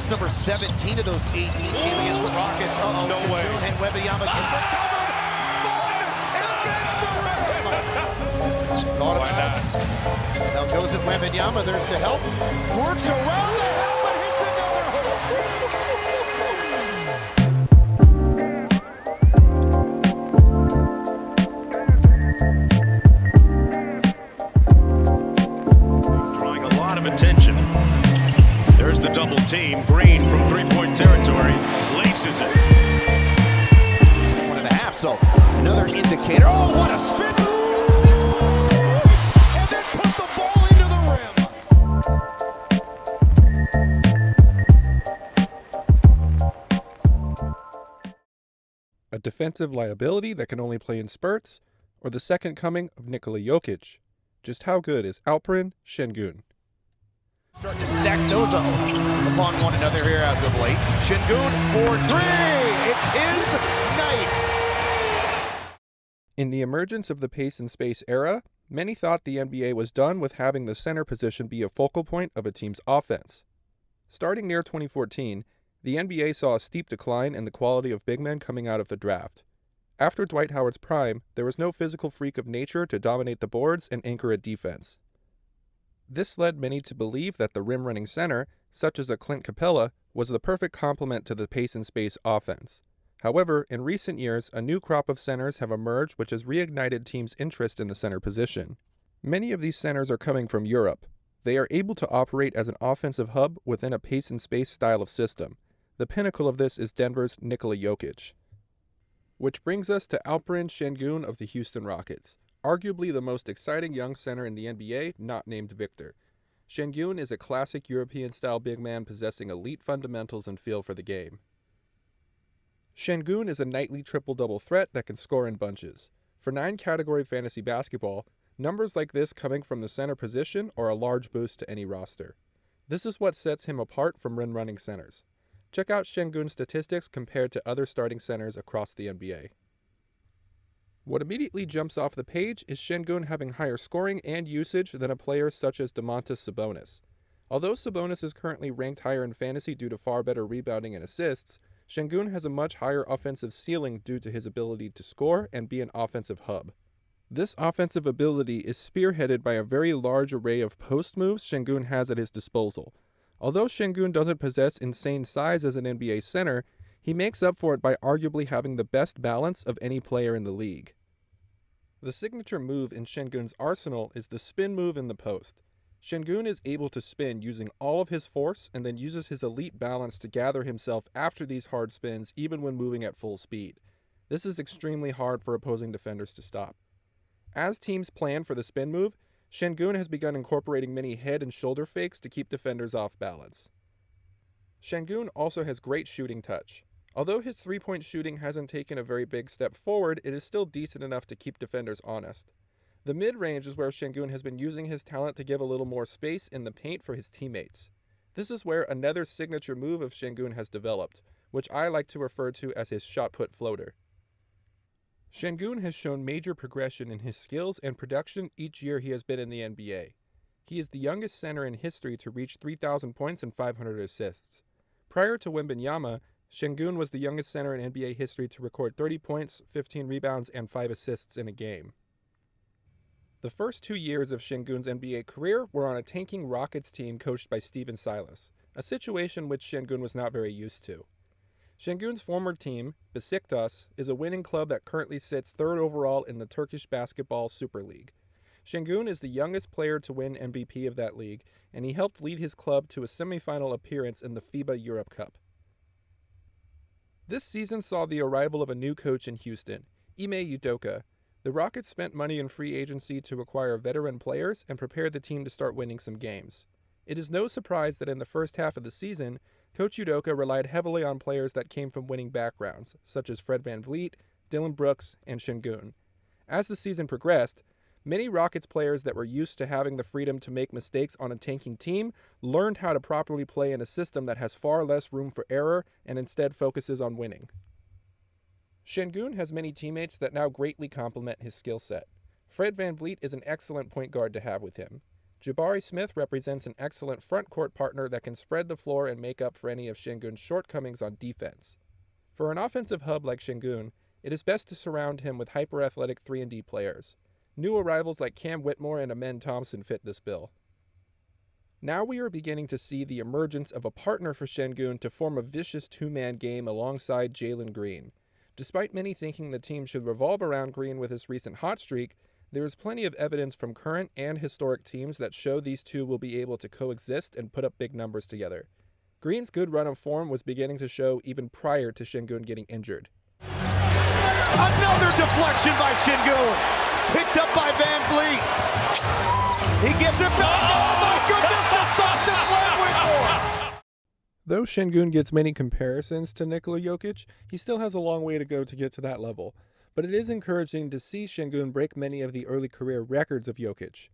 lost number 17 of those 18 games against the Rockets. No way. And Wembanyama gets recovered. Thought about it. Now goes at Wembanyama. There's the help. Works around the help and hits another hole. Drawing a lot of attention. There's the double team. Green from three-point territory laces it. 1.5. So another indicator. Oh, what a spin move! And then put the ball into the rim. A defensive liability that can only play in spurts, or the second coming of Nikola Jokic? Just how good is Alperen Sengun? Starting to stack those up upon one another here as of late. Sengun for three. It's his night. In the emergence of the pace and space era, many thought the NBA was done with having the center position be a focal point of a team's offense. Starting near 2014, the NBA saw a steep decline in the quality of big men coming out of the draft. After Dwight Howard's prime, there was no physical freak of nature to dominate the boards and anchor a defense. This led many to believe that the rim-running center, such as a Clint Capella, was the perfect complement to the pace and space offense. However, in recent years, a new crop of centers have emerged which has reignited teams' interest in the center position. Many of these centers are coming from Europe. They are able to operate as an offensive hub within a pace and space style of system. The pinnacle of this is Denver's Nikola Jokic. Which brings us to Alperen Sengun of the Houston Rockets, arguably the most exciting young center in the NBA not named Victor. Sengun is a classic European-style big man possessing elite fundamentals and feel for the game. Sengun is a nightly triple-double threat that can score in bunches. For 9-category fantasy basketball, numbers like this coming from the center position are a large boost to any roster. This is what sets him apart from rim-running centers. Check out Sengun's statistics compared to other starting centers across the NBA. What immediately jumps off the page is Sengun having higher scoring and usage than a player such as Domantas Sabonis. Although Sabonis is currently ranked higher in fantasy due to far better rebounding and assists, Sengun has a much higher offensive ceiling due to his ability to score and be an offensive hub. This offensive ability is spearheaded by a very large array of post moves Sengun has at his disposal. Although Sengun doesn't possess insane size as an NBA center, he makes up for it by arguably having the best balance of any player in the league. The signature move in Sengun's arsenal is the spin move in the post. Sengun is able to spin using all of his force and then uses his elite balance to gather himself after these hard spins even when moving at full speed. This is extremely hard for opposing defenders to stop. As teams plan for the spin move, Sengun has begun incorporating many head and shoulder fakes to keep defenders off balance. Sengun also has great shooting touch. Although his three-point shooting hasn't taken a very big step forward, it is still decent enough to keep defenders honest. The mid-range is where Sengun has been using his talent to give a little more space in the paint for his teammates. This is where another signature move of Sengun has developed, which I like to refer to as his shot-put floater. Sengun has shown major progression in his skills and production each year he has been in the NBA. He is the youngest center in history to reach 3,000 points and 500 assists. Prior to Wembanyama, Sengun was the youngest center in NBA history to record 30 points, 15 rebounds, and 5 assists in a game. The first 2 years of Sengun's NBA career were on a tanking Rockets team coached by Stephen Silas, a situation which Sengun was not very used to. Sengun's former team, Besiktas, is a winning club that currently sits third overall in the Turkish Basketball Super League. Sengun is the youngest player to win MVP of that league, and he helped lead his club to a semifinal appearance in the FIBA Europe Cup. This season saw the arrival of a new coach in Houston, Ime Udoka. The Rockets spent money in free agency to acquire veteran players and prepare the team to start winning some games. It is no surprise that in the first half of the season, Coach Udoka relied heavily on players that came from winning backgrounds, such as Fred VanVleet, Dillon Brooks, and Sengun. As the season progressed, many Rockets players that were used to having the freedom to make mistakes on a tanking team learned how to properly play in a system that has far less room for error and instead focuses on winning. Sengun has many teammates that now greatly complement his skill set. Fred VanVleet is an excellent point guard to have with him. Jabari Smith represents an excellent front court partner that can spread the floor and make up for any of Sengun's shortcomings on defense. For an offensive hub like Sengun, it is best to surround him with hyper-athletic 3-and-D players. New arrivals like Cam Whitmore and Amen Thompson fit this bill. Now we are beginning to see the emergence of a partner for Sengun to form a vicious two-man game alongside Jalen Green. Despite many thinking the team should revolve around Green with his recent hot streak, there is plenty of evidence from current and historic teams that show these two will be able to coexist and put up big numbers together. Green's good run of form was beginning to show even prior to Sengun getting injured. Another deflection by Sengun. Picked up by Van Vliet. He gets it back. Oh my goodness, the softest leg Whitmore. Though Sengun gets many comparisons to Nikola Jokic, he still has a long way to go to get to that level. But it is encouraging to see Sengun break many of the early career records of Jokic.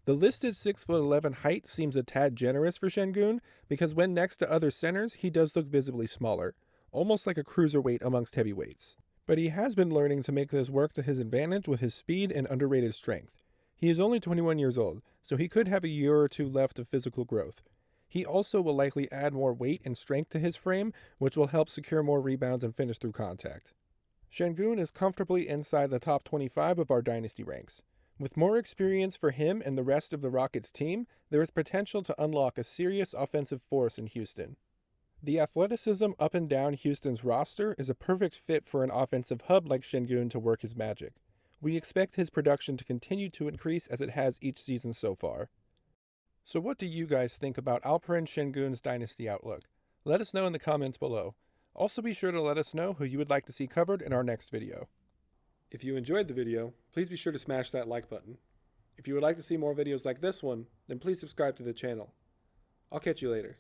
The listed 6'11" height seems a tad generous for Sengun because when next to other centers, he does look visibly smaller, almost like a cruiserweight amongst heavyweights. But he has been learning to make this work to his advantage with his speed and underrated strength. He is only 21 years old, so he could have a year or two left of physical growth. He also will likely add more weight and strength to his frame, which will help secure more rebounds and finish through contact. Sengun is comfortably inside the top 25 of our Dynasty ranks. With more experience for him and the rest of the Rockets team, there is potential to unlock a serious offensive force in Houston. The athleticism up and down Houston's roster is a perfect fit for an offensive hub like Sengun to work his magic. We expect his production to continue to increase as it has each season so far. So what do you guys think about Alperen Sengun's Dynasty outlook? Let us know in the comments below. Also be sure to let us know who you would like to see covered in our next video. If you enjoyed the video, please be sure to smash that like button. If you would like to see more videos like this one, then please subscribe to the channel. I'll catch you later.